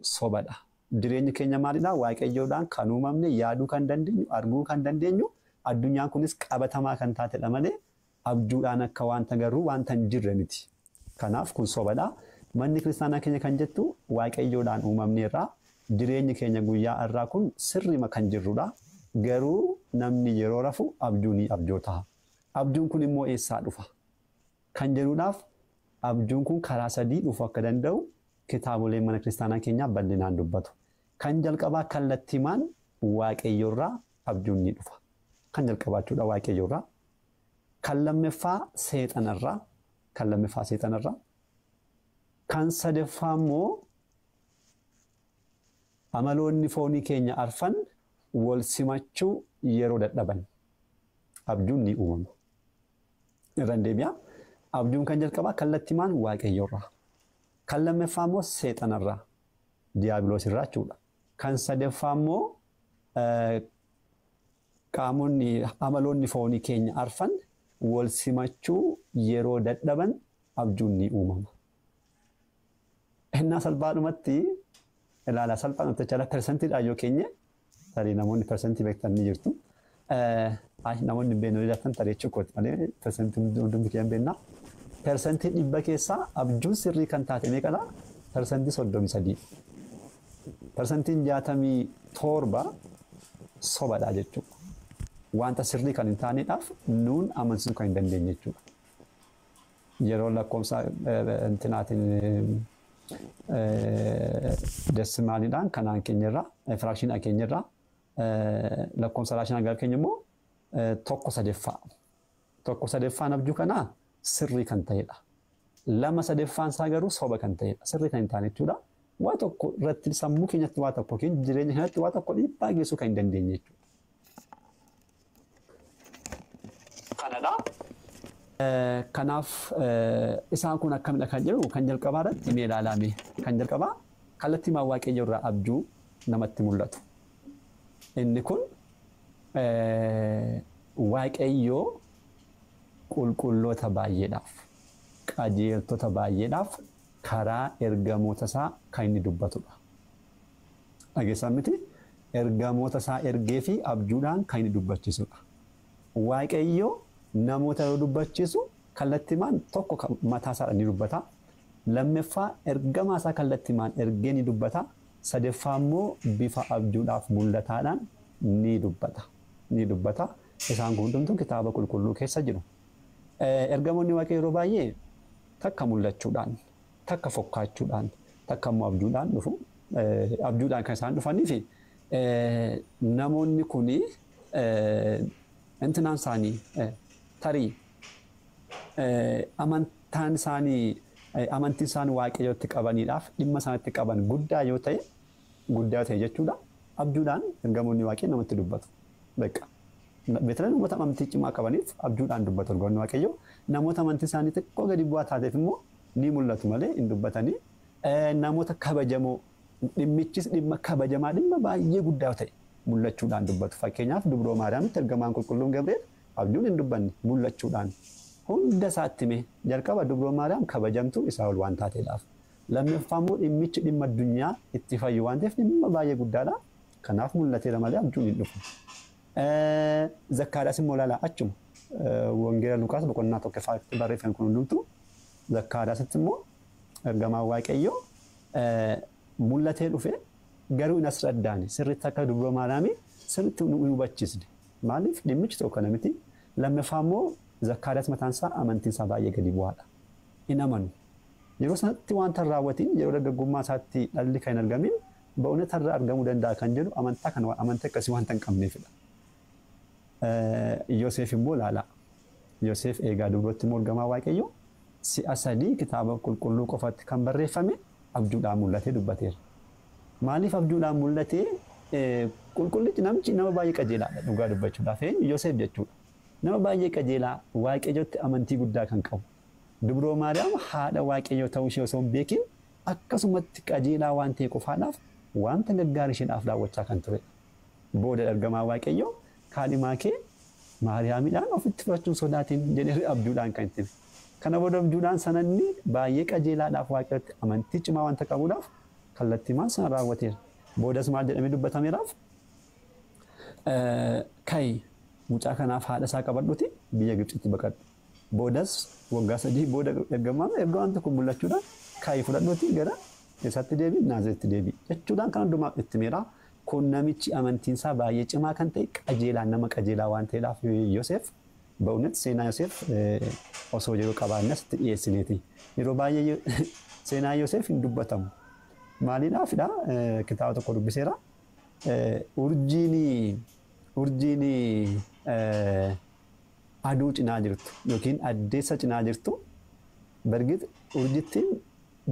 sobadha. Jireenyi keenya maalidhaa? Waaqayyoodhaan kan uumamne, yaaduu kan dandeenyu, arguu kan dandeenyu, addunyaan kunis qabatamaa kan taatedha malee abjuudhaan akka wanta garuu wanta hin jirre miti. Kanaaf kun sobadha. Manni kiristaanaa keenya kan jettu waaqayyoodhaan uumamne irraa jireenyi keenya guyyaa irraa kun sirrima kan jirrudha. Garuu namni yeroo rafu abjuu ni abjoota. Abjuun kun immoo eessaa dhufa? Kan jedhuudhaaf abjuun kun karaa sadii dhufuu akka danda'u kitaaboleen mana kiristaanaa keenyaa bal'inaan dubbatu. Kan jalqabaa kallattiimaan waaqayyoorraa abjuun ni dhufa. Kan jalqabaa jechuudha waaqayyoorraa. Kan lammaffaa seexanarraa. Kan lammaffaa seexanarraa. Kan sadaffaa immoo amaloonni foonii keenya arfan wal simachuu yeroo dadhaban abjuun ni uumama. Irraan deebi'aa. Abjuun kan jalqabaa kallattiimaan waaqayyoorraa. Kan lammaffaa immoo seexanarraa. Diiyaabiloosirraa jechuudha. Kan sadaffaa immoo qaamonni amaloonni foonii keenya arfan wal simachuu yeroo dadhaban abjuun ni uumama. Innaa salphaadhumatti ilaala salphaadhumatti jecha persentiidhaan yoo keenye tarii namoonni persentii beektan ni jirtu. Namoonni beeknu jiraatan tarii jechuudha malee persentii hundumti keenya beekna. Persentii 100 keessaa abjuun sirrii kan taate meeqadha? Persentii 33. Persentiin 67 sobadha jechuudha. Wanta sirrii kan hin taaneedhaaf nuun amansiisuu kan hin dandeenye jechuudha. Yeroo lakkoofsa intinaatiin desimaaliidhaan kanaan keenyarraa firaakshinaa keenyarraa lakkoofsa raashinaa gara keenya immoo tokko sadeeffaa. Tokko sadeeffaan abjuu kanaa sirrii kan ta'edha. Lama sadeeffaan isaa garuu soba kan ta'edha. Sirrii kan hin taane jechuudha. Waa tokko irratti sammuu keenyatti waa tokko jireenya kanatti waa tokko dhiibbaa geessuu kan hin dandeenye jechuudha. Kanadha. Kanaaf isaan kun akkamidha kan jedhu kan jalqabaa irratti mee ilaalame. Kan jalqabaa kallattiimaan waaqayyo irraa abjuu namatti mul'atu. Inni kun waaqayyo qulqulloota baay'eedhaaf qajeeltota baay'eedhaaf karaa ergamoota isaa kan inni dubbatudha. Dhageessan miti ergamoota isaa ergee fi abjuudhaan kan inni dubbachiisudha. Waaqayyo namoota yoo dubbachiisu kallattiimaan tokko mataa isaa ni dubbata. Lammaffaa ergamaa isaa kallattiimaan ergee ni dubbata. Sadaffaa immoo bifa abjuudhaaf mul'ataadhaan ni dubbata. Ni dubbata. Isaan kun hundumtuu kitaaba qulqulluu keessa jiru. Ergamoonni waaqayyo yeroo baay'ee takka mul'achuudhaan, takka fokkaachuudhaan, takka immoo abjuudhaan dhufu. Abjuudhaan kan isaan dhufanii fi namoonni kuni intinaan isaanii tarii amantiin isaanii waaqayyotti qabaniidhaaf dhimma isaanitti qaban guddaa yoo ta'e jechuudha. Abjuudhaan ergamoonni waaqayyo namatti dubbatu. Beeka. Beetlaan namoota amantii cimaa qabaniif abjuudhaan dubbatu ergamoonni waaqayyo. Namoota amantii isaanii xiqqoo gadi bu'aa taateef immoo ni mul'atu malee hin dubbatanii. Namoota kabajamoo dhimmichis dhimma kabajamaa dhimma baay'ee guddaa ta'e mul'achuudhaan dubbatu. Fakkeenyaaf dubroo Maariyaamitti ergamaan qulqulluun Gabri'eel abjuun hin dubbanne mul'achuudhaan hunda isaatti mee jalqaba dubroo Maariyaam kabajamtuu isaa ol waan taateedhaaf. Lammaffaa immoo dhimmichi dhimma addunyaa itti fayyu waan ta'eef dhimma baay'ee guddaadha. Kanaaf mul'ateera malee abjuun hin dhufu. Zakkaariyaas immoo ilaalaa achuma. Wangeela Luqaas boqonnaa tokkoffaatti barreeffame kun hundumtuu Zakkaariyaasitti immoo ergamaan waaqayyoo mul'atee dhufe garuu hin asraddaane sirriitti akka dubroo Maariyaamii sirriitti nu hubachiisne. Maaliif dhimmichi tokko namiti. Lammaffaa immoo Zakkaariyaas mataan isaa amantiin isaa baay'ee gadi bu'aadha. Hin amanu. Yeroo sanatti wanta raawwatiin yeroo dargaggummaa isaatti dhalli kan hin argamin ba'uunata irraa argamuu danda'a kan jedhu amantaa akkasii wanta hin qabneefidha. Yoosef immoo ilaala. Yoosef eegaa dubrootti immoo ergamaa waaqayyoo si'a sadii kitaaba qulqulluu qofatti kan barreeffame abjuudhaan mul'atee dubbateera. Maaliif abjuudhaan mul'atee qulqullichi namichi nama baay'ee qajeelaadha dhugaa dubbachuudhaaf Yoosef jechuudha. Nama baay'ee qajeelaa waaqayyotti amantii guddaa kan qabu. Dubroo Maariyaam haadha waaqayyoo ta'uu ishee osoo hin beekin akkasumatti qajeelaa waan ta'e qofaadhaaf wanta gaggaarii isheedhaaf raawwachaa kan ture. Booda ergamaa waaqayyoo kaadhimaa kee Maariyaamiidhaan ofitti fudhachuun sodaatiin jedhee abjuudhaan kan itti. Kana booda abjuudhaan sananni baay'ee qajeelaadhaaf waaqayyotti amantii cimaa wanta qabuudhaaf kallattii maal sana raawwateera. Boodas maal jedhamee dubbatameeraaf kai mucaa kanaaf haadha isaa qabadhuti biyya Gibxitti baqadhu. Boodas waggaa 3 booda ergamaan tokko mul'achuudhaan kai fudhadhuti gara eessatti deebi'i Naazreetti deebi'i jechuudhaan kan hundumaa itti meeraa. Kun namichi amantiinsaa baay'ee cimaa kan ta'e qajeelaan nama qajeelaa waan ta'eedhaaf Yoosef በእውነት ሴና ዮሴፍ osoo jedhu qabaannas itti dhiyeessineeti. Yeroo baay'ee seenaa Yoosef hin dubbatamu. Maaliidhaafidha kitaaba tokko dubbiseera. Urjiin aduu cinaa jirtu yookiin addeessa cinaa jirtu bargit urjittiin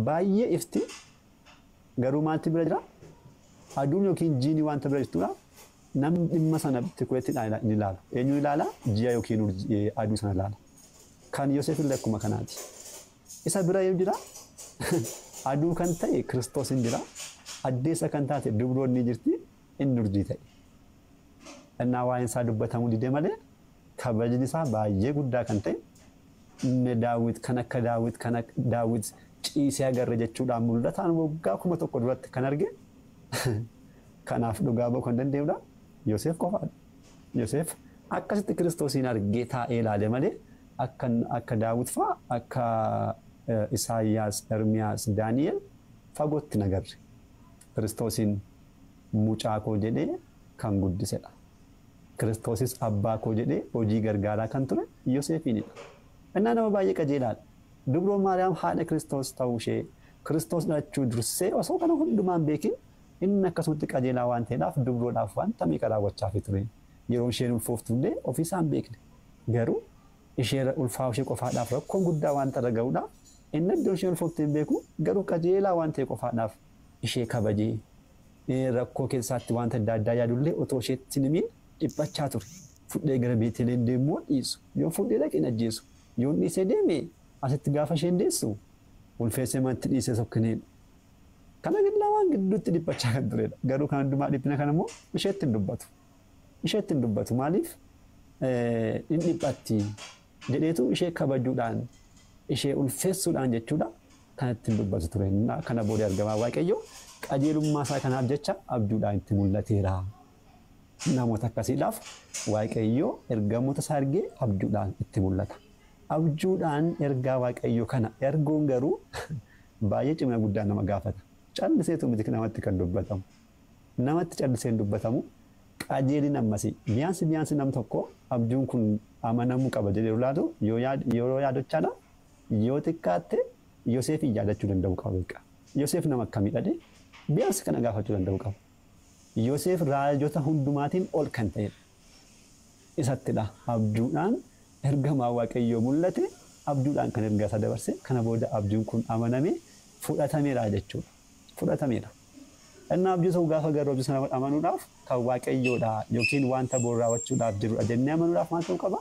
baay'ee ifti garuu maalti bira jira? Aduun yookiin jiini wanta bira jirtudha. Namni dhimma sana tikuletti ni ilaala. Eenyu ilaala? Ji'a yookiin aduu sana ilaala. Kan Yoosef illee akkuma kanaati. Isa bira yoo jira aduu kan ta'e Kiristoos hin jira. Addeessa kan taate dubroon ni jirti inni urjii ta'e. Innaa waa'een isaa dubbatamuu didee malee kabajni isaa baay'ee guddaa kan ta'e inni Daawit kan akka Daawit ciisee agarre jechuudhaan mul'ataan waggaa 1000 duratti kan arge kanaaf dhugaa ba'uu kan danda'udha. Yoosef qofaadha. Yoosef akkasitti Kiristoosiin argee taa'ee ilaale malee akka Daawit fa'a akka Isaayyaas, Ermiyaas, Daani'el fagootti nagarre. Kiristoosiin mucaa koo jedhee kan guddisedha. Kiristoosis abbaa koo jedhee hojii gargaaraa kan ture Yoosefiinidha. Innaa nama baay'ee qajeelaadha. Dubroon Maariyaam haadha Kiristoos ta'uu ishee Kiristoos dhalachuu dursee osoo kana hundumaan beekin inni akkasumatti qajeelaa waan ta'eedhaaf dubroodhaaf wanta meeqa raawwachaa fi ture. Yeroo isheen ulfooftullee ofiisaan beekne. Garuu ishee ulfaa ishee qofaadhaaf rakkoon guddaa wanta dhaga'uudhaaf inni iddoo isheen ulfooftee hin beeku garuu qajeelaa waan ta'e qofaadhaaf ishee kabajee rakkoo keessaatti wanta adda addaa yaadullee otoo isheetti nimiin dhiphachaa ture. Fudhee gara Beetlehem deemuu dhiisu. Yoo fudhee dhaqeen ajjeesu. Yoo dhiisee deeme asitti gaafa isheen deessu ulfeessee manatti dhiisee sokkineen. Kana gillaa waan gidduutti dhiphachaa kan turedha. Garuu kan hundumaa dhiphina kana immoo isheetti hin dubbatu. Isheetti hin dubbatu maaliif hin dhiphatti jedheetu ishee kabajuudhaan ishee ulfeessuudhaan jechuudha kanatti hin dubbatu ture. Kana booda argamaa Waaqayyo qajeelummaa isaa kanaaf jecha abjuudhaan itti mul'ateera. Namoota akkasiidhaaf Waaqayyo ergamoota isaa argee abjuudhaan itti mul'ata. Abjuudhaan ergaa Waaqayyo kana erguun garuu baay'ee cimina guddaa nama gaafata. Calliseetu miti namatti kan dubbatamu. Namatti callisee hin dubbatamu. Qajeelin ammasii biyaansi nam tokko abjuun kun amanamuu qaba jedhee ulaatu yeroo yaadochaadha. Yoo xiqqaatte Yoosefin yaadachuu danda'u qaba. Yoosef nama akkamiidha dee biyaansi kana gaafachuu danda'u qaba. Yoosef raajota hundumaatiin ol kan ta'edha. Isattidha abjuudhaan ergamaa Waaqayyoo mul'ate abjuudhaan kan ergaa isaa dabarse kana booda abjuun kun amanamee fudhatameera jechuudha. Fudhatameera. Innaa abjuu ta'uu gaafa garuu abjuu sana amanuudhaaf kan Waaqayyoodha yookiin wanta boru raawwachuudhaaf jirudha jennee amanuudhaaf maal ta'uu qaba?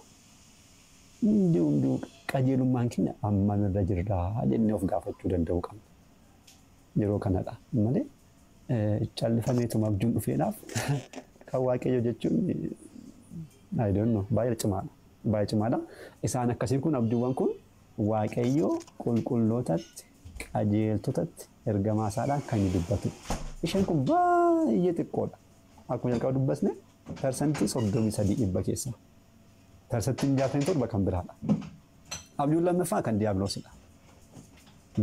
Hunduu qajeelummaan keenya ammanirra jirra jennee of gaafachuu danda'uu qabna. Yeroo kanadha malee callifameetuma abjuun dhufeedhaaf kan Waaqayyo jechuun I don't know baay'ee cimaadha. Baay'ee cimaadha. Isaan akkasii kun abjuuwwan kun Waaqayyo qulqullootatti qajeeltotatti ergamaa isaadhaan kan dubbatu. Isheen kun baay'ee xiqqoodha. Akkuma jalqaba dubbasne persentii 33 keessa. Persentiin 67 kan biraadha. Abjuun lammaffaa kan Diiyaabiloosidha.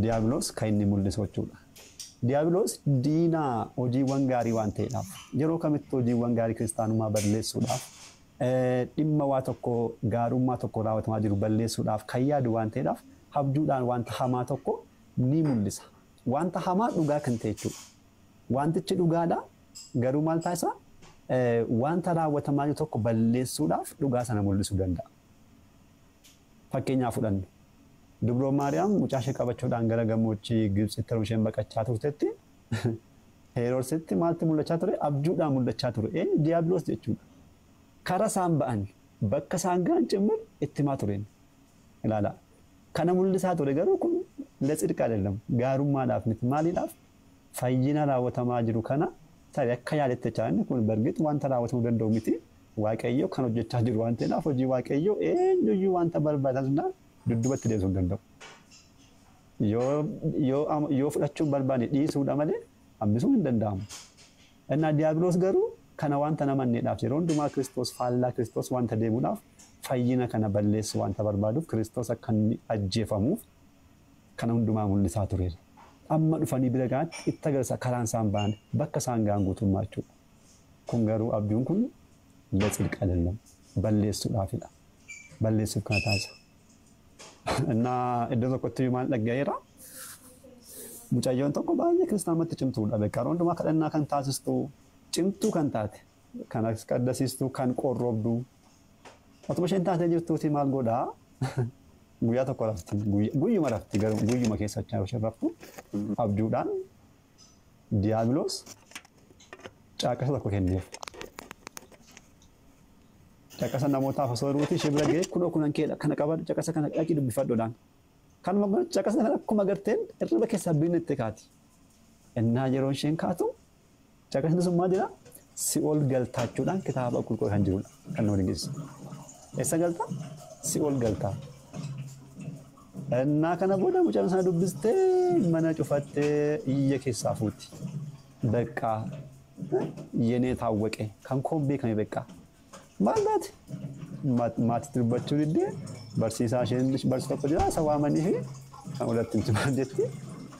Diiyaabiloos kan inni mul'isu jechuudha. Diiyaabiloos diinaa hojiiwwan gaarii waan ta'eedhaaf yeroo kamitti hojiiwwan gaarii kiristaanummaa balleessuudhaaf dhimma waa tokko gaarummaa tokko raawwatamaa jiru balleessuudhaaf kan yaadu waan ta'eedhaaf abjuudhaan wanta hamaa tokko ni mul'isa. Wanta hamaa dhugaa kan ta'e jechuudha. Wantichi dhugaadha garuu maal taasisa? Wanta raawwatamaa jiru tokko balleessuudhaaf dhugaa sana mul'isuu danda'a. Fakkeenyaaf fudhannu. Dubroon Maariyaam mucaa ishee qabachuudhaan gara gammoojjii Gibxitti isheen baqachaa turtetti Heroodisitti maaltu mul'achaa ture? Abjuudhaan mul'achaa ture. Diiyaabiloos jechuudha. Karaa isaan ba'an bakka isaan ga'an cimmal itti himaa tureen. Ilaala. Kana mul'isaa ture garuu kun leexirqaa jedhamu. Gaarummaadhaaf miti maaliidhaaf? Fayyina raawwatamaa jiru kana tarii akka yaadetti jechaan kun bargit wanta raawwatamuu danda'u miti. Waaqayyo kan hojjechaa jiru waan ta'eef hojii Waaqayyo eenyuyyuu wanta barbaadan dudduubatti deebisuu danda'u. Yoo fudhachuun barbaade dhiisuudha malee hambisuu hin danda'amu. Innaa diiyaabiloos garuu kana wanta namanneedhaaf yeroo hundumaa Kiristoos faallaa Kiristoos wanta deemuudhaaf fayyina kana balleessu wanta barbaaduuf Kiristoos akka inni ajjeefamuuf kana hundumaa mul'isaa tureera. Amma dhufanii bira gaatti itti agarsiisa karaan isaan ba'an bakka isaan ga'an guutummaa jechuudha. Kun garuu abjuun kun ለጽድቅ አይደለም balleessuudhaafidha. Balleessuuf kana taasisa. Innaa iddoo tokkotti maal dhaga'eera mucayyoon tokko baay'ee kiristaanumatti cimtuudha. Beekaa hundumaa kadhannaa kan taasistu cimtuu kan taate kan qaddasiistu kan qorrobdu otuma isheen taatee jirtuuti maal godhaa guyyaa tokko rafti guyyuma rafti garuu guyyuma keessa achii raftu abjuudhaan diiyaabiloos caaqasa tokko kenneef. Caqasa namootaaf osoo ruutii ishee bira ga'ee kunoo kunan keedha kana qabadhu caqasa kana dhaqii dubbifadhuudhaan. Kanuma caqasa kana akkuma agarteen irriba keessaa biinni itti kaati. Innaa yeroo isheen kaatu caqasni sun maal jedhaa si'ool galtaachuudhaan kitaaba qulqulluu kan jirudha kan nu dhiyeessu. Eessa galtaa? Si'ool galtaa. Innaa kana booda mucaan sana dubbistee mana cufattee iyya keessaa fuuti. Beqqaa yenee taawwaqe kan koon beekame beqqaa. Maallati maatii dubbachuu diddee barsiisaa isheen barsiisa tokko jira isa waamanii fi kan walitti himtu maal jetti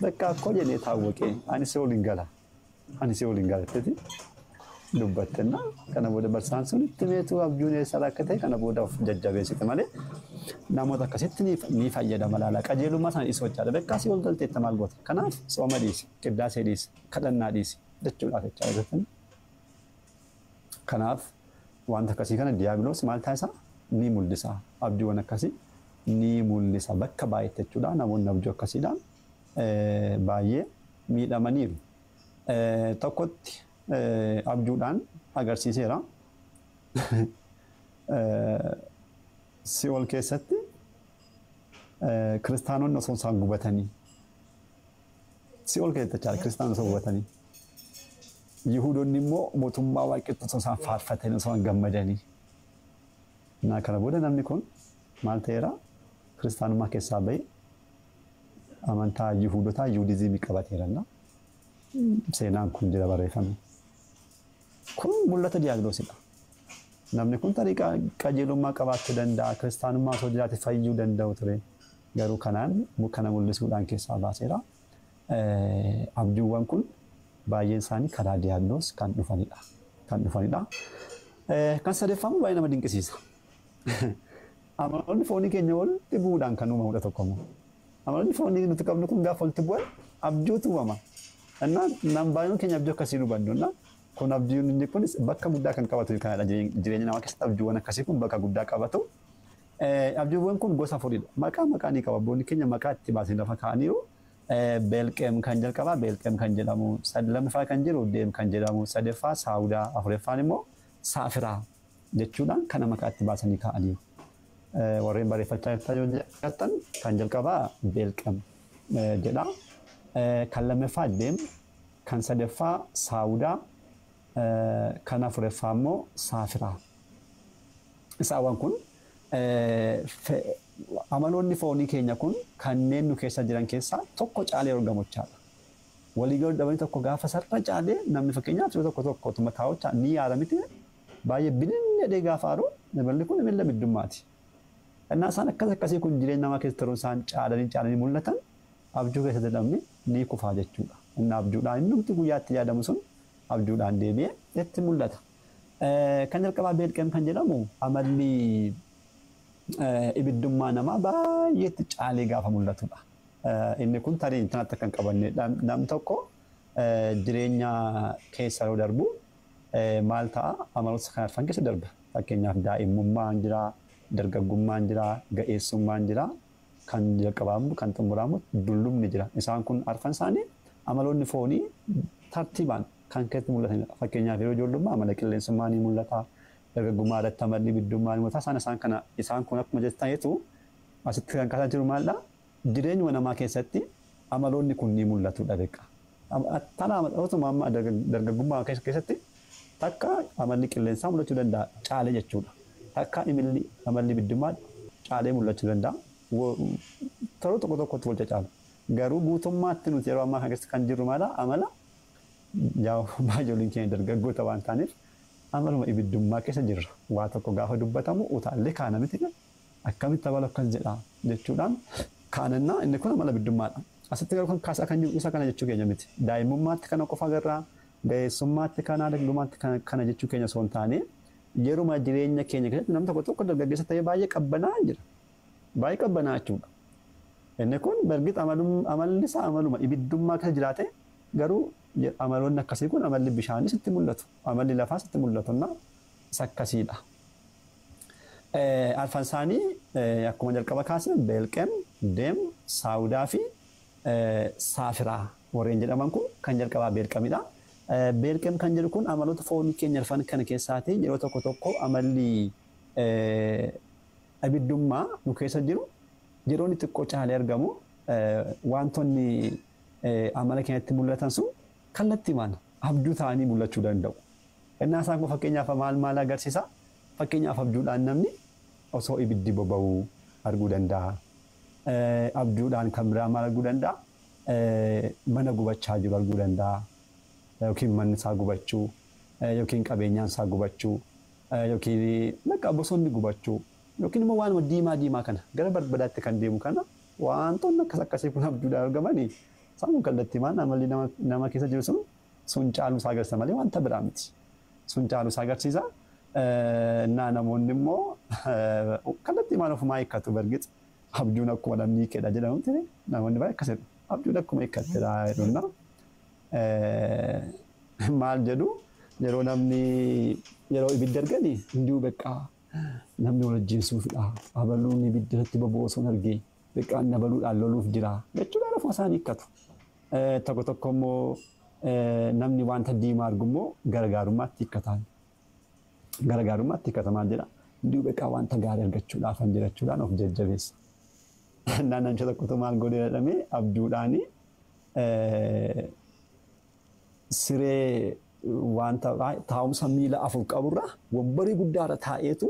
bakka akkoo jennee taawwaqee ani si waliin gala jetteti dubbattenna kana booda barsiisaan sun itti meetu abjuun eessa akka ta'e kana booda of jajjabeessite malee namoota akkasitti ni fayyadama laala qajeelummaa sana dhiisuu jechaadha bakka si ol galteetta maal goota kanaaf sooma dhiisi qiddaasee dhiisi kadhannaa dhiisi jechuudhaaf jechaadha. Kanaaf wanta akkasii kana diiyaabiloos maal taasisaa ni mul'isa abjuuwwan akkasii ni mul'isa bakka baay'eetti jechuudha. Namoonni abjuu akkasiidhaan baay'ee miidhamaniiru. Tokkotti abjuudhaan agarsiiseera. Si'ool keessatti kiristaanonni osoo isaan gubatanii Si'ool keessatti kiristaanonni osoo gubatanii Yihuudoonni immoo mootummaa waaqeffatu osoo isaan faarfatanii osoo gammadanii. Naa kana booda namni kun maal ta'eera kiristaanummaa keessaa ba'e amantaa Yihuudotaa Yihuudizimii qabateeranna. Seenaan kun jira barreeffame. Kun mul'ata diiyaabiloosidha. Namni kun tariiqa qajeelummaa qabaachuu danda'a kiristaanummaa osoo jiraate fayyuu danda'u ture. Garuu kanaan kana mul'isuudhaan keessaa baaseera. Abjuuwwan kun baay'een isaanii karaa diiyaabiloos kan dhufanidha. Kan sadeeffamu baay'ee nama dinqisiisa. Amaloonni foonii keenya wal dhibuudhaan kan uumamudha tokkommoo. Amaloonni foonii nuti qabnu kun gaafa walitti bu'an abjuutu uumama. Nam baay'een keenya abjuu akkasii hubannu. Kun abjuun inni kunis bakka guddaa kan qabatu kanadha jireenya namaa keessatti abjuuwwan akkasii kun bakka guddaa qabatu. Abjuuwwan kun gosa afuridha. Maqaa ni qaba. Abboonni keenya maqaa itti baasanii lafa kaa'aniiru. Beelqeem kan jalqabaa beelqeem kan jedhamu lammaffaa kan jiru deem kan jedhamu sadaffaa saawudaa afuraffaan immoo saafiraa jechuudhaan kana maqaa itti baasanii kaa'anii warreen barreeffachaa jirtan kan jalqabaa beelqeem jedha kan lammaffaa deem kan sadaffaa saawudaa kan afuraffaa immoo saafiraa. Isaawwan kun amaloonni foonii keenya kun kanneen nu keessa jiran keessaa tokko caalee argamuchaadha. Walii galuu dhabanii tokko gaafa sarara caalee namni fakkeenyaaf tokko tuma taa'ucha ni yaada miti baay'ee bilinee gaafa aaru namalli kun miila biddummaati. Innaa isaan akkasii kun jireenya namaa keessa turuun isaan caalanii mul'atan abjuu keessa jedhamni ni kufaa jechuudha. Inni abjuudhaan inni nuti guyyaatti yaadamu sun abjuudhaan deebi'ee itti mul'ata. Kan jalqabaa beelqeem kan jedhamu amalli ibiddummaa namaa baay'eetti caalee gaafa mul'atudha. Inni kun tarii intanatti kan qabanne namni tokko jireenya keessa yoo darbu maal ta'a amaloota kan arfan keessa darba. Fakkeenyaaf daa'imummaan jira, dargaggummaan jira, ga'eessummaan jira, kan jalqabaamu kan xumuramu dullumni jira. Isaan kun arfan isaanii amaloonni foonii tartiibaan kan keessatti mul'atanidha. Fakkeenyaaf yeroo ijoollummaa amala qilleensummaa ni mul'ata. Dargaggummaa irratti amalli biddummaa ni mul'ata. Isaan kun akkuma jettaniitu asitti kan kaasaa jiru maalidha? Jireenya namaa keessatti amaloonni kun ni mul'atudha beekaa. Tanaa amma dargaggummaa keessatti takka amalli qilleensaa mul'achuu danda'a caalee jechuudha. Takka amalli biddummaa caalee mul'achuu danda'a. Taroo tokko tokkotti wal caala. Garuu guutummaatti nuti yeroo ammaa kan jirru maala amala yaa baay'ooliin keenya dargaggoota waan ta'aniif amaluma ibiddummaa keessa jirra. Waa tokko gaafa dubbatamu utaallee kaana miti akkamitti abalu akkas jedha jechuudhaan kaanannaa inni kun amala ibiddummaadha. Asitti garuu kan kaasaa kan jiru isa kana jechuu keenya miti. Daa'imummaatti kana qofa agarraa, ga'eessummaatti kana, dargagummaatti kana jechuu keenya osoo hin taane yeruma jireenya keenya keessatti namni tokko dargaggeessa ta'ee baay'ee qabbanaa jira. Baay'ee qabbanaa jechuudha. Inni kun bergit amalli isaa amaluma ibiddummaa keessa jiraate garuu amaloonni akkasii kun amalli bishaanii sitti mul'atu, amalli lafaa sitti mul'atuna isa akkasiidha. Arfan isaanii akkuma jalqaba kaasne Beelqem, Deem, Saawudaa fi Saafiraa warreen jedhaman kun kan jalqabaa Beelqemidha. Beelqem kan jedhu kun amaloota foonii keenya arfan kana keessaati yeroo tokko amalli ibiddummaa nu keessa jiru yeroo inni xiqqoo caalee argamu wantoonni amala keenyatti mul'atan sun kallattii maana abjuu ta'anii mul'achuu danda'u. Innaa isaan kun fakkeenyaaf maal agarsiisa? Fakkeenyaaf abjuudhaan namni osoo ibiddi boba'uu arguu danda'a. Abjuudhaan kan biraa maal arguu danda'a? Mana gubachaa jiru arguu danda'a. Yookiin manni isaa gubachuu, yookiin qabeenyaan isaa gubachuu, yookiin bakka bosonni gubachuu, yookiin immoo waanuma diimaa kana gara barbadaatti kan deemu kana wantoonni akkasii kun abjuudhaan argamanii isaan kun kallattii maana amalli nama keessa jiru sun caaluu isaa agarsiisa malee wanta biraa miti. Sun caaluu isaa agarsiisa. Namoonni immoo kallattii maana ofumaa hiikkatu bergit abjuun akkuma namni hiikedha jedhamutti namoonni baay'ee akkasidha. Abjuun akkuma hiikkattedha jedhuna. Maal jedhu yeroo ibidda arganii hunduu beekaa namni wal ajjeesuufidha. Abaluun ibidda irratti boba'u osoo hin argee beekaan abaluudhaan loluuf jira jechuudha lafuma isaanii hiikkatu. Tokko immoo namni wanta diimaa argu immoo gargaarummaatti hiikkatan. Gargaarummaatti hiikkatamaa jira. Hunduu beekaa wanta gaarii argachuudhaaf kan jirachuudhaan of jajjabeessa. Naannoo tokkotu maal godhe jedhamee abjuudhaanii siree wanta taa'umsa miila afur qaburra wabbarii guddaarra taa'eetu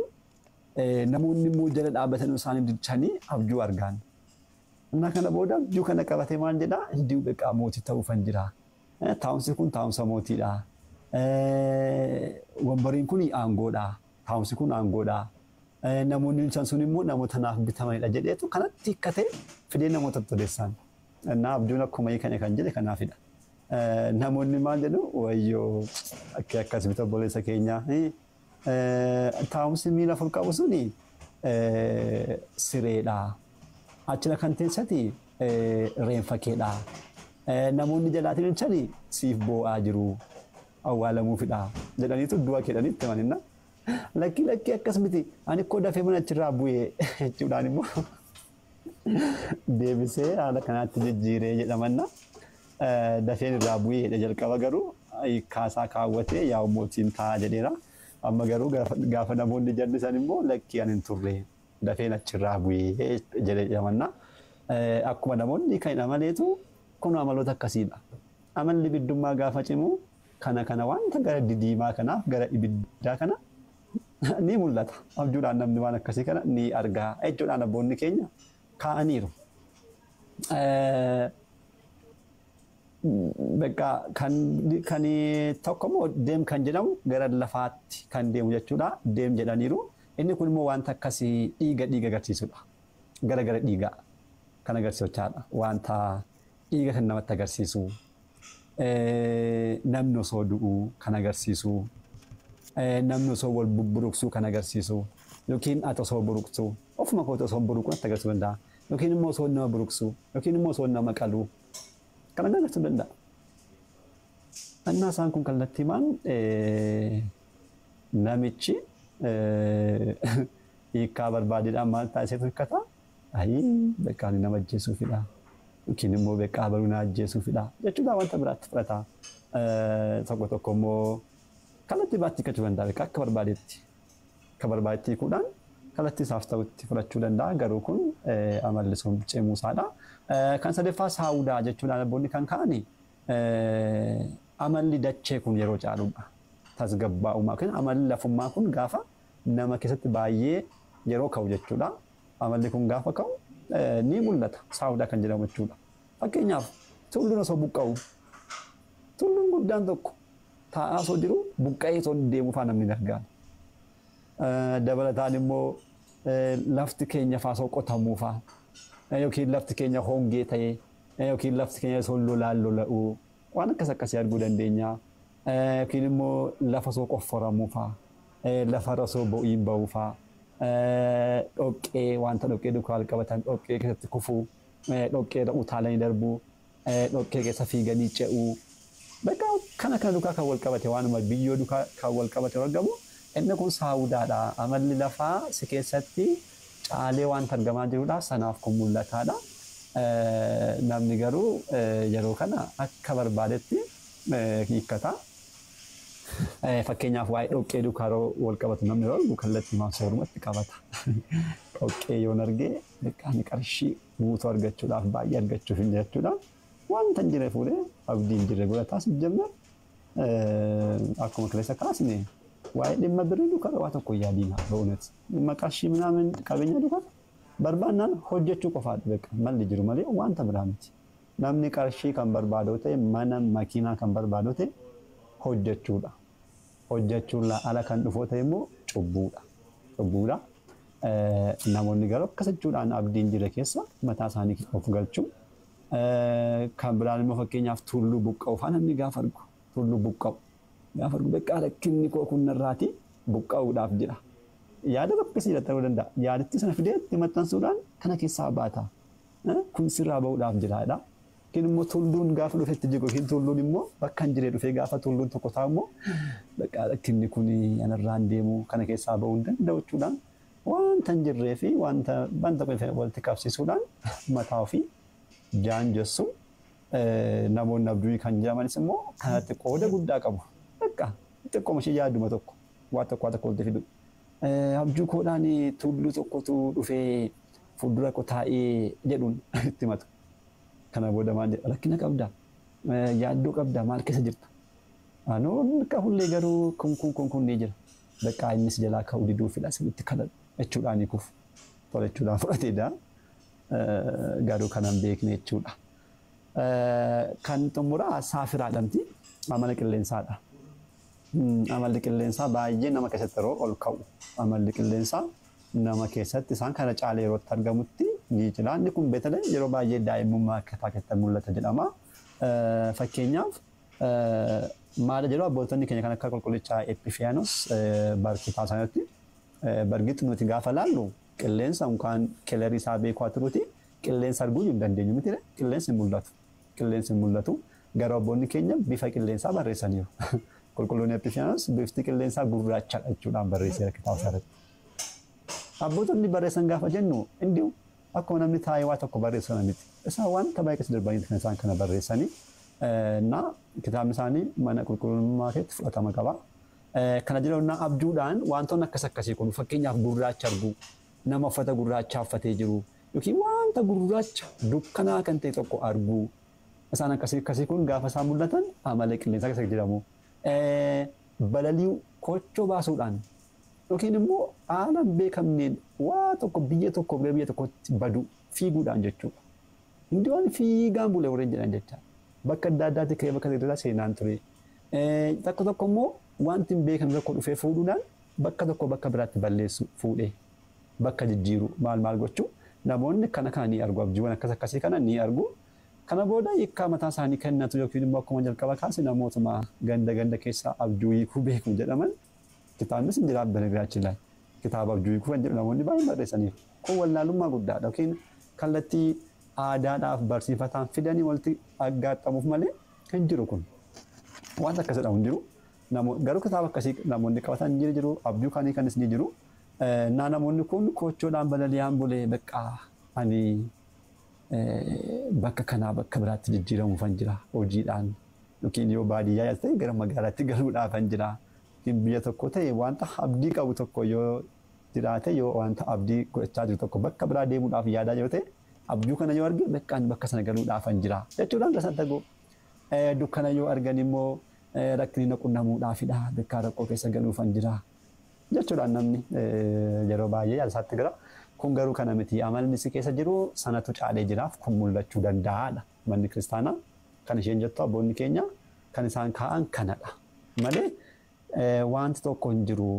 namoonni immoo jala dhaabbatanii isaanii dichanii abjuu argan. Innaa kana booda abjuu kana qabatee maal jedhaa hunduu beekaa mootii ta'uuf kan jira. Taa'umsi kun taa'umsa mootiidha. Wabbariin kun aangoodha. Taa'umsi kun aangoodha. Namoonni sun immoo namoota naaf bitamanidha jedheetu kanatti hiikkatee fidee namoota toleessan. Innaa abjuun akkuma hiikane kan jedhe kanaafidha. Namoonni maal jedhu wayyoo akkas bita obboleessa keenya taa'umsi miila afur qabu suni sireedha. Achila kan teessati reenfakeedha. Namoonni jalaatiin ilchani siif boo'aa jiru awwaalamuufidha jedhaniitu du'a kedhanitti maninna. Lakki akkas miti ani koo dafee mana achirraa bu'ee jechuudhaan immoo deebisee haala kanaatti jijjiiree jedhamanna. Dafeen irraa bu'ee jalqaba garuu kaasaa kaawwatee yaa mootiin ta'a jedheera. Amma garuu gaafa namoonni jallisan immoo lakki ani hin turre dafeen achirraa bu'ee jedhamanna. Akkuma namoonni kan amaleetu kun amaloota akkasiidha. Amalli ibiddummaa gaafa cimu kana wanta gara didiimaa kanaaf gara ibiddaa kana ni mul'ata. Abjuudhaan namni waan akkasii kana ni argaa jechuudhaan abboonni keenya kaa'aniiru. Beekaa kan tokko immoo deem kan jedhamu gara lafaatti kan deemu jechuudha. Deem jedhaniiru. Inni kun immoo wanta akkasii dhiiga agarsiisudha. Gara dhiigaa kan agarsiisaadha. Wanta dhiiga kan namatti agarsiisu. Namni osoo du'uu kan agarsiisu. Namni osoo wal bubburuqsuu kan agarsiisu. Yookiin ati osoo buruqsuu. Ofuma kootu osoo buruquu natti agarsiisuu danda'a. Yookiin immoo osoo nama buruqsuu. Yookiin immoo osoo nama qaluu. Kan agarsiisuu danda'a. Annaa isaan kun kallattii maan namichi hiikaa barbaadeedhaan maal taasisetu hiikkata? Beekaan nama ajjeesuufidha. Yookiin immoo beekaa baruu na ajjeesuufidha. Jechuudha wanta biraatti fudhata. Tokko immoo kallattii biraatti hiikkachuu danda'a. Beekaa akka barbaadeetti. Akka barbaadeetti hiikuudhaan kallattii isaaf ta'utti fudhachuu danda'a. Garuu kun amalli sun cimuusaadha. Kan sadaffaa saawudaa jechuudhaan abboonni kan ka'ani amalli dachee kun yeroo caaludha. Tasgabbaa'ummaa kan amalli lafummaa kun gaafa nama keessatti baay'ee yeroo ka'u jechuudha. Amalli kun gaafa ka'u ni mul'ata. Saawudaa kan jedhamu jechuudha. Fakkeenyaaf tulluun osoo buqqa'u tulluun guddaan tokko taa'aa osoo jiru buqqa'ee osoo deemu fa'aa namni gargaara. Dabalataan immoo lafti keenya fa'aa osoo qotamuu fa'aa yookiin lafti keenya hongee ta'ee yookiin lafti keenya osoo lola'uu waan akkasii arguu dandeenya. Yookiin immoo lafa osoo qofforamuu fa'aa lafa osoo bo'ii ba'uu fa'aa dhoqqee wanta dhoqqee duukaa wal qabatan dhoqqee keessatti kufuu dhoqqee utaalanii darbuu dhoqqee keessa fiiganii ce'uu bakka kana duukaa kan wal qabate waanuma biyyoo duukaa kan wal qabate argamu inni kun saawudaadha. Amalli lafaa si keessatti caalee wanta argamaa jirudha. Sanaaf kun mul'ataadha. Namni garuu yeroo kana akka barbaadetti hiikkata. Fakkeenyaaf waa'ee dhoqqee duukaa wal qabatu namni yeroo kallattii soorumatti qabata. Dhoqqee yoon argee beekaan qarshii guutuu argachuudhaaf baay'ee argachuuf hin jechuudha. Wanta hin jirre fuudhee abdii hin jirre godhataas hin jenne akkuma kaleessa kaasne waa'ee dhimma birrii duukaa waa tokko yaadiina ba'uunet. Dhimma qarshii minaamin qabeenya duukaa barbaannaan hojjechuu qofaadha beeka malli jiru malee wanta biraa miti. Namni qarshii kan barbaadu ta'e mana makiinaa kan barbaadu ta'e hojjechuudha. Hojjechuun ala kan dhufoo ta'e immoo cubbuudha. Namoonni garuu akkasachuudhaan abdiin jira keessa mataa isaanii of galchuu. Kan biraan immoo fakkeenyaaf tulluu buqqa'u faana inni gaafa argu tulluu buqqa'u gaafa argu beekaa rakkinni koo kun irraati buqqa'uudhaaf jira. Yaada bakkasii ta'uu danda'a. Yaadatti sana fideetti maxxansuudhaan kana keessaa baata. Kun sirraa ba'uudhaaf jiraadha. Yookiin immoo tulluun gaafa dhufetti jiru yookiin tulluun immoo bakka hin jirre dhufee gaafa tulluun tokko taa'u immoo beekaa rakkinni kun anarraan deemu kana keessaa ba'uu hin danda'u jechuudhaan wanta hin jirree fi wanta banta walitti qabsiisuudhaan mataa ofii jaanjessu namoonni abduu kan jedhamanis immoo kanatti qooda guddaa qabu. Beekaa xiqqoo mashii yaaduma tokko waa tokko walitti fidu. Abjuu koodhaan tulluu tokkotu dhufee fuuldura koo taa'ee jedhuun itti matu. Kana booda maal jedha rakkina qabda yaaddoo qabda maal keessa jirta. Anoon qabullee garuu kun ni jira. Beekaa innis jalaa ka'uu diduu fidha sirriitti kadhadhu jechuudhaan kufu tola jechuudhaan fudhateedha. Garuu kanan beekne jechuudha. Kan xumuraa saafiraadhamti amala qilleensaadha. Amalli qilleensaa baay'ee nama keessatti yeroo ol ka'u. Amalli qilleensaa nama keessatti isaan kana caalee yeroo argamutti ni jira. Inni kun beetale yeroo baay'ee daa'imummaa keessatti mul'ata jedhama. Fakkeenyaaf maal jedhu abbootonni keenya kan akka qulqullichaa Epifiyaanos barsiisaa isaaniitti bargitti nuti gaafa laallu qilleensa yookaan kelerii isaa beekuu turuuti qilleensa arguu hin dandeenyu miti qilleensi mul'atu. Qilleensi mul'atu garuu abboonni keenya bifa qilleensaa barreessaniiru. Qulqulluun Epifiyaanos bifti qilleensaa gurraachadha jechuudhaan barreessee kitaaba isaarratti. Abbootonni barreessan gaafa jennu indiu akkuma namni taa'ee waa tokko barreessan miti. Isaan wanta baay'ee keessa darbanii kan isaan kana barreessanii na kitaabni isaanii mana qulqullummaa keessatti fudhatama qaba. Kana jedhanii abjuudhaan wantoonni akkasii kun fakkeenyaaf gurraacha arguu nama uffata gurraacha uffatee jiru yookiin wanta gurraacha dukkanaa kan ta'e tokko arguu isaan akkasii kun gaafa isaan mul'atan amala qilleensaa keessa jedhamu. Balalii kochoo baasuudhaan yookiin immoo haala beekamneen waa tokko biyya tokkotti badu fiiguudhaan jechuudha. Hundi waan fiigaan bulee warreen jedhan jecha bakka adda addaatti ka'ee bakka irraa seenaan ture. Tokko immoo wanti hin beekamne tokko dhufee fuudhuudhaan bakka tokko bakka biraatti balleessu fuudhee bakka jijjiiru maal gochuu namoonni kana ni argu abjuuwwan akkasii kana ni argu. Kana booda hiikkaa mataa isaanii kennatu yookiin immoo akkuma jalqaba kaase namootuma ganda keessaa abjuu hiikuu beeku jedhaman kitaabnis hin jiraatu banagraachilaa kitaaba abjuu hiikuu kan jedhu namoonni baay'ee barreessaniiru. Kun wallaalummaa guddaadha yookiin kallattii aadaadhaaf barsiifataan fidanii walitti aggaaxamuuf malee hin jiru kun. Wanta akkasidha hin jiru. Garuu kitaaba akkasii namoonni qabatan hin jiru abjuu kanis ni jiru. Namoonni kun kochoodhaan balali'aan bulee beekaa ani bakka kanaa bakka biraatti jijjiiramuuf hin jira hojiidhaan yookiin yoo baadiyyaa ta'e gara magaalaatti galuudhaaf hin jira. Biyya tokko ta'e wanta abdii qabu tokko yoo jiraate yoo wanta abdii godhachaa jiru tokko bakka biraa deemuudhaaf yaadaa yoo ta'e abjuu kana yoo arge beekaan bakka sana galuudhaaf hin jira jechuudhaan gasaan ta'u. Dukkana yoo argan immoo rakkinni qunnamuudhaafidha beekaa rakkoo keessa galuuf hin jira jechuudhaan namni yeroo baay'ee yaadasaatti gara. Kun garuu kana miti amalli si keessa jiru sanatu caalee jiraaf kun mul'achuu danda'aadha. Manni kiristaanaa kan isheen jettu abboonni keenya kan isaan kaa'an kanadha. Malee wanti tokko hin jiru.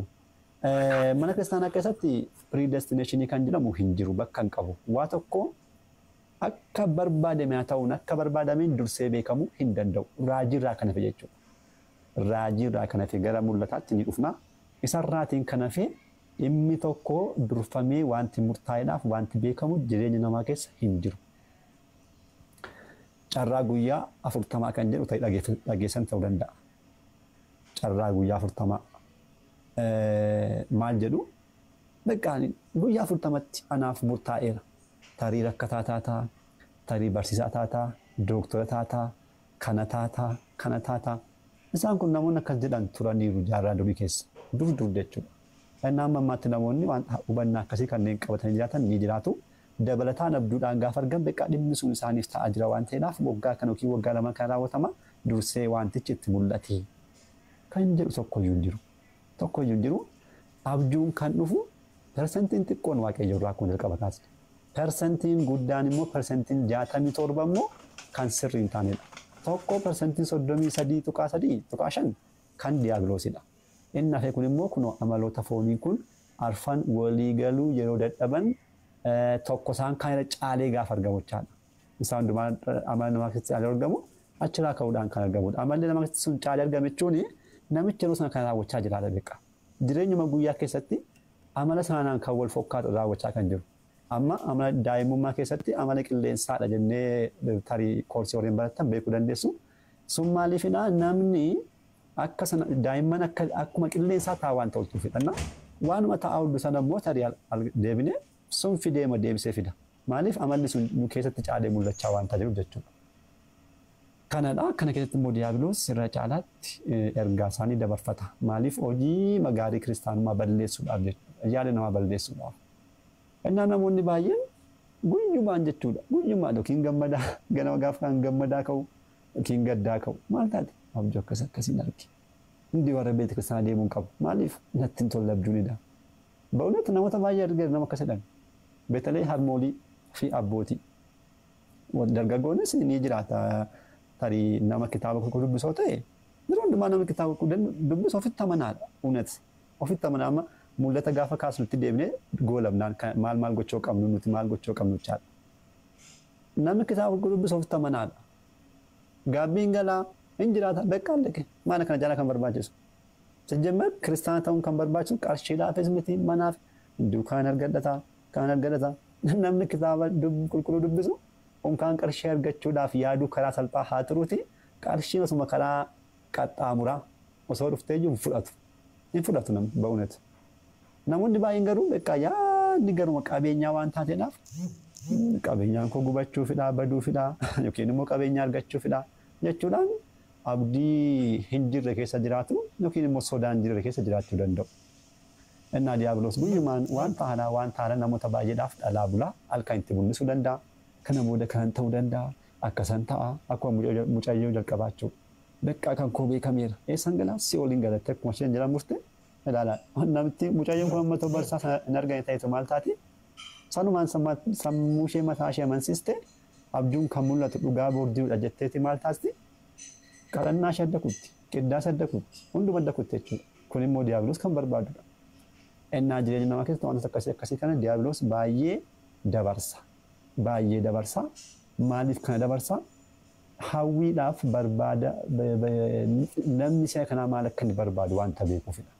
Mana kiristaanaa keessatti predestination kan jedhamu hin jiru bakka hin qabu. Waa tokko akka barbaadame haa ta'uun akka barbaadameen dursee beekamu hin danda'u. Raajiirraa kan hafe jechuudha. Raajiirraa kan hafe gara mul'ataatti ni dhufna. Isarraatiin kan hafe dhimmi tokko durfamee wanti murtaa'eedhaaf wanti beekamu jireenya namaa keessa hin jiru. Carraa guyyaa 40 kan jedhu ta'e dhageessan ta'uu danda'a. Carraa guyyaa 40 maal jedhu beekaan guyyaa 40tti anaaf murtaa'eera. Tarii rakkataa taataa, tarii barsiisaa taataa, dooktora taataa, kana taataa. Isaan kun namoonni akkas jedhan turaniiru jaarraa durii keessa. Dur jechuudha. Innaan ammaatti namoonni waan hubannaa akkasii kanneen qabatanii jiraatan ni jiraatu. Dabalataan abduudhaan gaafa argan beekaa dhimmi sun isaaniif ta'aa jira waan ta'eedhaaf waggaa kan yookiin waggaa lama kan raawwatama dursee wantichi itti mul'ate. Kan jedhu tokkoyyuu hin jiru. Abjuun kan dhufu persentiin xiqqoon waaqayyo irraa kun jalqaba kaasne. Persentiin guddaan immoo persentiin 67 immoo kan sirrii hin taanedha. Tokko persentiin 33.3 kan diiyaabiloosidha. Inni hafee kun immoo kunoo amaloota foonii kun arfan walii galuu yeroo dadhaban tokko isaan kan irra caalee gaafa argamuchaadha. Isaan hundumaa amala namaa keessatti caalee argamu achirraa ka'uudhaan kan argamudha. Amalli namaa keessatti sun caalee argame jechuun namicha yeroo sana kan raawwachaa jiraata beekaa. Jireenyuma guyyaa keessatti amala sanaan kan wal fakkaatu raawwachaa kan jiru. Amma amala daa'imummaa keessatti amala qilleensaadha jennee tarii koorsii warreen baratan beekuu dandeessu. Sun maaliifidha namni akka sana daa'imman akkuma qilleensaa taa'aa waan ta'utu fidhanna. Waanuma taa'aa hudduu sana immoo tarii deebinee sun fideema deebisee fida. Maaliif amalli sun nu keessatti caalee mul'achaa waan jiruuf jechuudha. Kanadha. Kana keessatti immoo diiyaabiloos irra caalaatti ergaa isaanii dabarfata. Maaliif hojii magaarii kiristaanummaa balleessuudhaaf jechuudha. Yaada namaa balleessuudhaaf. Innaan namoonni baay'een guyyumaan jechuudha. Guyyumaan yookiin gammadaa ganama gaafa kan gammadaa ka'u yookiin gaddaa ka'u maal taate abjuu akkasiin argi. Hundi warra beekti kiristaanaa deemuun qabu. Maaliif natti hin tolle abjuunidha. Ba'uunatti namoota baay'ee argina nama akkas jedhan. Beetalee harmoolii fi abbootii. Dargaggoonnis ni jiraata. Tarii nama kitaaba qulqulluu dubbisoo ta'e yeroo hundumaa nama kitaaba qulqulluu dubbisu ofitti amanaadha. Uunati ofitti amanaa amma mul'ata gaafa kaasnutti deebinee goolabnaan maal gochuu qabnu nuti maal gochuu qabnu chaadha. Namni kitaaba qulqulluu dubbisu ofitti amanaadha. Gaabbiin galaa hin jiraata beekaan lekke maana kana jala kan barbaachisu. Sejjemmer kiristaana ta'uun kan barbaachisu qarshiidhaafis miti manaaf duukaan argadhata. Namni kitaaba qulqulluu dubbisu onkaan qarshii argachuudhaaf yaaduu karaa salphaa haa turuuti qarshiin osuma karaa qaxxaamuraa osoo dhuftee jiru hin fudhatu namni ba'uunati. Namoonni baay'een garuu beekaa yaadni garuma qabeenyaa waan taateedhaaf qabeenyaan koo gubachuufidha baduufidha yookiin immoo qabeenya argachuufidha jechuudhaan abdii hin jirre keessa jiraatu yookiin immoo sodaan jirre keessa jiraachuu danda'u. Innaa diiyaabiloos guyyumaan waan taana namoota baay'eedhaaf dhalaa bulaa halkan itti bunnisuu danda'a. Kana booda kan ta'uu danda'a. Akkasan ta'a. Akkuma mucayyoo jalqabaachuu. Beekaa kan koo beekameera. Eessan galaa si waliin galatte akkuma isheen jedhan murte ilaala. Namitti mucayyoon kun amma ta'u barsaa hin argane ta'etu maal taati? Sanumaan sammuu ishee mataa ishee amansiiste abjuun kan mul'atu dhugaa boordiidha jetteeti maal taasti? Qarannaa ishee adda kutti. Qiddaasa adda kutti. Hunduma adda kutti jechuudha. Kun immoo diiyaabiloos kan barbaadudha. Innaa jireenya namaa keessatti wantoota akkasii kana diiyaabiloos baay'ee dabarsa. Maaliif kana dabarsa? Hawwiidhaaf barbaada namni isa kanaa maal akka inni barbaadu waanta beekuufidha.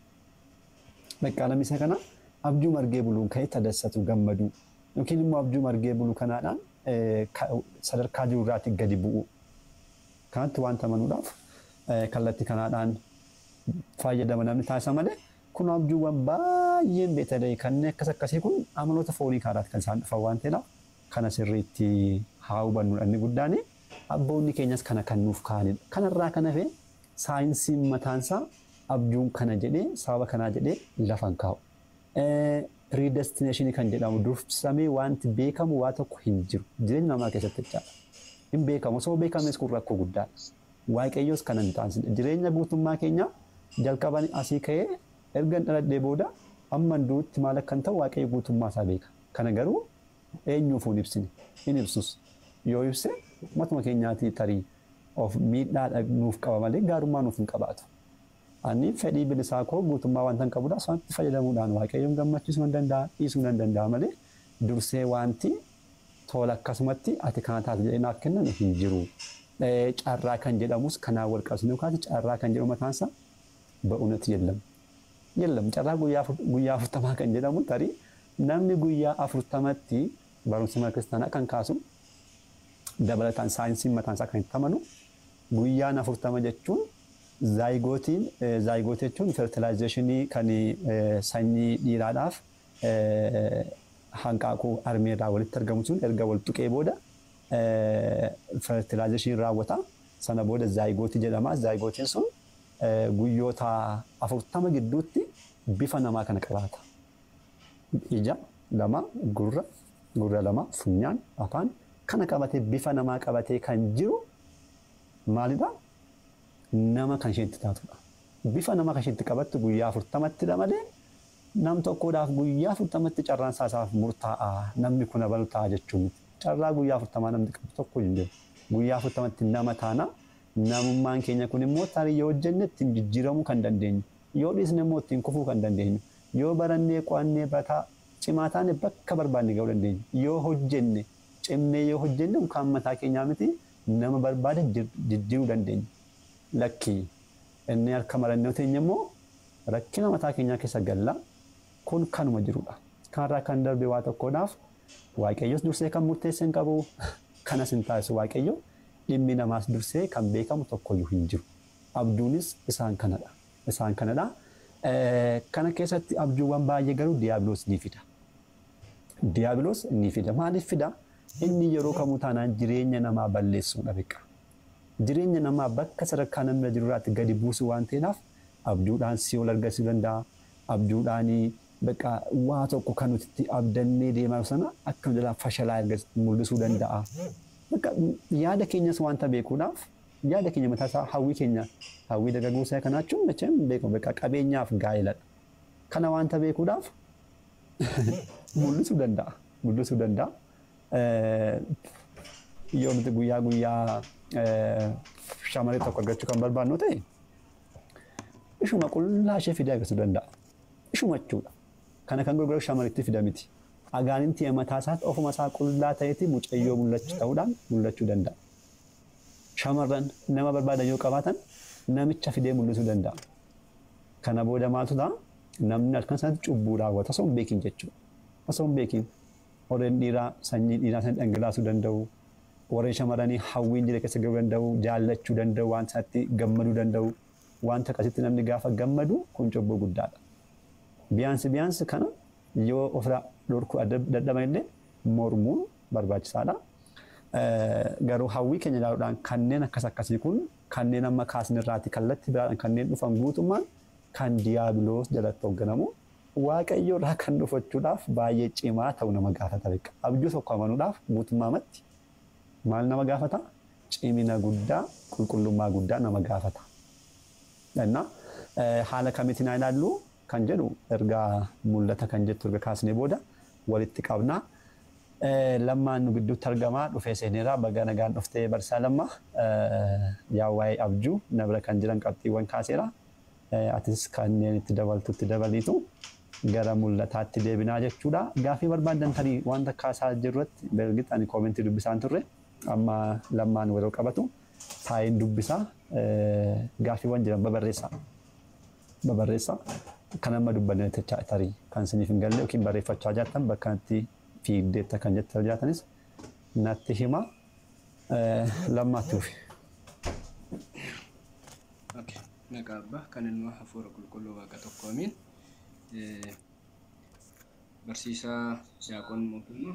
Beekaa namni isa kana abjuu margee buluun ka'ee tadassatu gammadu yookiin immoo abjuu margee buluu kanaadhaan sadarkaa jiru irraatti gadi bu'u. Kanatti waanta amanuudhaaf kallattii kanaadhaan fayyadama namni taasisa malee kun abjuuwwan baay'een beektalee kanneen akkasii kun amaloota foonii kaaraatti kan isaan dhufan waan ta'eedhaaf kana sirriitti haa hubannu inni guddaan abboonni keenyas kana kan nuuf kaa'anidha. Kanarraa kan hafe saayinsiin mataansaa abjuun kana jedhee sababa kanaa jedhee lafa hin kaa'u. Predestination kan jedhamu dursamee wanti beekamu waa tokko hin jiru. Jireenya namaa keessatti jechaadha. Hin beekamu osoo beekames kun rakkoo guddaadha. Waaqayyoos kana hin taasisne. Jireenya guutummaa keenya jalqaban asii ka'ee erga dhaladhee booda amma duutti maal akka ta'u waaqayyo guutummaa isaa beeka. Kana garuu eenyuuf hin ibsine hin ibsus yoo ibse matuma keenyaati tarii of miidhaa nuuf qaba malee gaarummaa nuuf hin qabaatu. Ani fedhii bilisaa koo guutummaa waan tan qabudha sanatti fayyadamuudhaan waaqayyoon gammachiisuu nan danda'a dhiisuu nan danda'a malee dursee wanti tola akkasumatti ati kana taate jedhee naaf kennan hin jiru. Carraa kan jedhamus kanaan wal qabsiisnee yookaan carraa kan jedhamu mataansa ba'uunatti yeellam. Yeellam carraa guyyaa 40 kan jedhamu tarii namni guyyaa 40tti barumsa mana kiristaanaa kan kaasu dabalataan saayinsiin mataansaa kan itti amanu guyyaan 40 jechuun zaayigootii jechuun fertilaayizeeshinii kan sanyii dhiiraadhaaf hanqaaquu armeerraa walitti argamu sun erga wal tuqee booda fertilaayizeeshinii raawwata sana booda zaayigootii jedhama. Zaayigootiin sun guyyoota 40 gidduutti bifa namaa kana qabaata. Ija lama, gurra lama, funyaan, afaan kana qabatee bifa namaa qabatee kan jiru maalidha? Nama kan isheetti taatudha. Bifa nama kan isheetti qabattu guyyaa 40tti malee nam tokkodhaaf guyyaa 40tti carraan saasaaf murtaa'a namni kun abalu ta'a jechuun carraa guyyaa 40 namni qabu tokko hin jiru. Guyyaa 40tti nama taana namummaan keenya kun immoo tarii yoo hojjenne ittiin jijjiiramuu kan dandeenyu yoo dhiisne immoo ittiin kufuu kan dandeenyu yoo barannee qo'annee bataa cimaa taane bakka barbaanne ga'uu dandeenyu yoo hojjenne cimnee yoo hojjenne kan mataa keenyaa miti nama barbaade jijjiiruu dandeenya. Lakkii inni harka marannoo teenya immoo rakkina mataa keenyaa keessa galla kun kanuma jirudha. Kanarraa kan darbe waa tokkodhaaf waaqayyos dursee kan murteessee hin qabu kanas hin taasisu waaqayyo dhimmi namaas dursee kan beekamu tokkoyyuu hin jiru. Abduunis isaan kanadha. Kana keessatti abjuuwwan baay'ee garuu diiyaabiloos ni fida. Diiyaabiloos ni fida. Maaliif fida? Inni yeroo kamuu taanaan jireenya namaa balleessuudha beeka. Jireenya namaa bakka sadarkaa namni jirurraatti gadi buusu waan ta'eef abjuudhaan si'ool argisiisuu danda'a. Abjuudhaan bakka waa tokko kan nuti abdannee deemaa sana akka jalaa fashalaa mul'isuu danda'a. Bakka yaada keenyas wanta beekuudhaaf yaada keenya mataa isaa hawwii dagaagsaa kanaachuun mechaan beekamu bakka qabeenyaaf gaa'eladha. Kana wanta beekuudhaaf mul'isuu danda'a. Yoo nuti guyyaa shamarree tokko argachuu kan barbaadnu ta'e ishuma qullaa ishee fidee agarsiisuu danda'a. Ishuma jechuudha. Kana kan gurguramu shamarreetti fida miti. Agaaninti mataa isaatti ofuma isaa qullaa ta'eeti mucayyoo mul'achuu danda'a. Shamarran nama barbaadan yoo qabaatan namicha fidee mul'isuu danda'a. Kana booda maaltu ta'a? Namni halkan sanatti cubbuu raawwata osoo hin beekin jechuudha. Osoo hin beekin warreen dhiiraa sanyii dhiiraa sana dhangalaasuu danda'u. Warreen shamarranii hawwiin jira keessa gahuu danda'u, jaallachuu danda'u, waan isaatti gammaduu danda'u. Wanta akkasitti namni gaafa gammadu kun cubbuu guddaadha. Biyaansi kana yoo ofirraa dhorkuu dadhaban illee mormuun barbaachisaadha. Garuu hawwii keenya ilaaluudhaan kanneen akkasii kun kanneen amma kaasnirraati kallattii biraadhaan kanneen dhufan guutummaan kan diiyaabiloos jalatti hoogganamu waaqayyo irraa kan dhufachuudhaaf baay'ee cimaa ta'u nama gaafata beeka. Abjuu tokko amanuudhaaf guutummaatti maal nama gaafata? Cimina guddaa, qulqullummaa guddaa nama gaafata. Haala kamiitiin ilaallu kan jedhu ergaa mul'ata kan jettu erga kaasnee booda walitti qabna. Lammaan nu gidduutti argamaa dhufee seeneeraa baga nagaan dhuftee barsaa lamma yaa waa'ee abjuu na bira kan jiran qabxiiwwan kaaseera. Atis kanneen itti dabaltutti dabaliitu gara mul'ataatti deebinaa jechuudha. Gaafii barbaadan tarii wanta kaasaa jirrutti beelgit ani koomentii dubbisaan turre amma lammaan yeroo qabatu taayin dubbisaa gaafiiwwan jiran babarreessaa. Kan amma dubbanne tarii kan siniif hin galle yookiin barreeffachaa jirtan bakka itti fiigdeetta kan jettan jiraatanis natti hima lammaatti dhufe. Nagaa abbaa kan inni hafuura qulqulluu waaqa tokkoomiin barsiisaa Yaaqoon Mootummaa